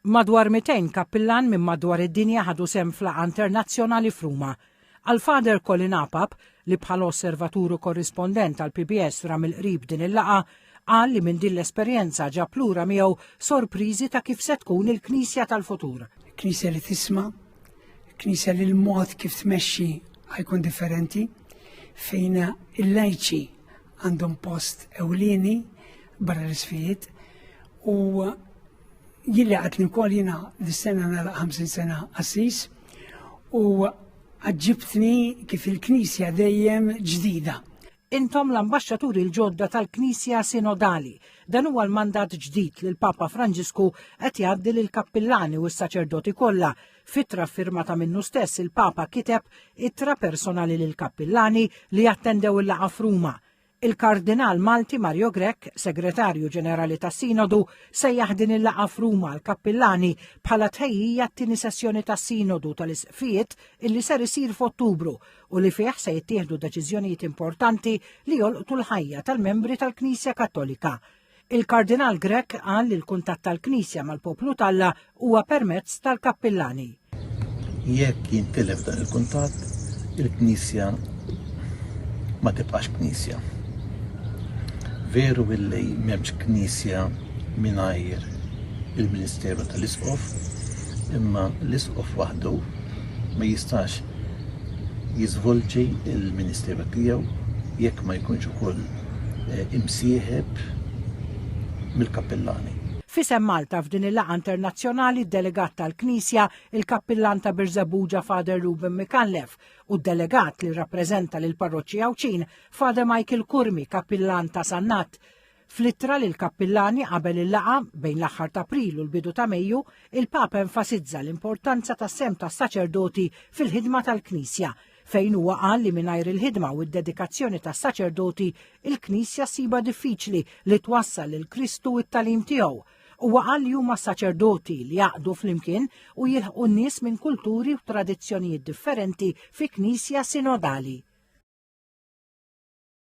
Madwar 200 kappillan minn madwar id-dinja ħadu sem flaqa internazzjonali f'Ruma. Għal-Father Colin Apap, li bħal osservaturu korrispondent għal-PBS ram il-qrib din il-laqa, qal li minn din l-esperjenza ġab plura miegħu sorpriżi ta' kif se tkun il-Knisja tal-futur. Knisja li tisma', Knisja li l-mod kif tmexxi ħajkun differenti, fejn il-lajċi għandhom post ewlieni barra l-isfijiet u jilli għatni kol jina l-sena nala 50 sena assis u għadġibtni kif il-Knisja dejjem ġdida. Intom l-ambasċaturi l-ġodda tal-Knisja Sinodali. Dan huwa l-mandat ġdid li l-Papa Franġisku qed jgħaddi lil kappillani u s-saċerdoti kollha. Fitra firmata minnu stess il-Papa kiteb ittra personali lil kappillani li jattendew il-laqa f'Ruma. Il-Kardinal Malti Mario Grech, segretarju ġenerali tas-Sinodu, sejjaħ din il-laqa f'Ruma l-kappillani bħala tħejjija t-tieni sessjoni tas-Sinodu tal-isqfiet illi ser isir f'Ottubru u li fih se jittieħdu deċiżjonijiet importanti li jolqtu l-ħajja tal-membri tal-Knisja Kattolika. Il-Kardinal Grech qal li l-kuntatt tal-Knisja mal-poplu Alla huwa permezz tal-kappillani. Jekk jintilef dan il-kuntatt, il-Knisja ma tibqax Knisja. Veru illi m'hemmx Knisja mingħajr il-Ministeru tal-Isqof, imma l-Isqof waħdu ma jistax jiżvolġi il-Ministeru tiegħu jekk ma jkunx ukoll imsieħeb mill-kappillani. Fisem Malta f'din il-laqa internazzjonali d-delegat tal-Knisja il-kappillan ta' Birżebbuġa Father Ruben Mikallef u d-delegat li rappreżenta lil parroċċja Awċin Father Michael Kurmi, kappillan ta' Sannat. Fl-ittra lil kappillani qabel il-laqa bejn l-aħħar ta' April u l-bidu ta' Mejju, il-Papa enfasizza l-importanza tas-sem tas-saċerdoti fil-ħidma tal-Knisja fejn huwa qal li mingħajr il-ħidma u d-dedikazzjoni tas-saċerdoti il-Knisja siba diffiċli li twassal lil Kristu it-talim tiegħu. Huwa qal li huma saċerdoti li jaqdu flimkien u jilħqu n-nies minn kulturi u tradizzjonijiet differenti fi Knisja Sinodali.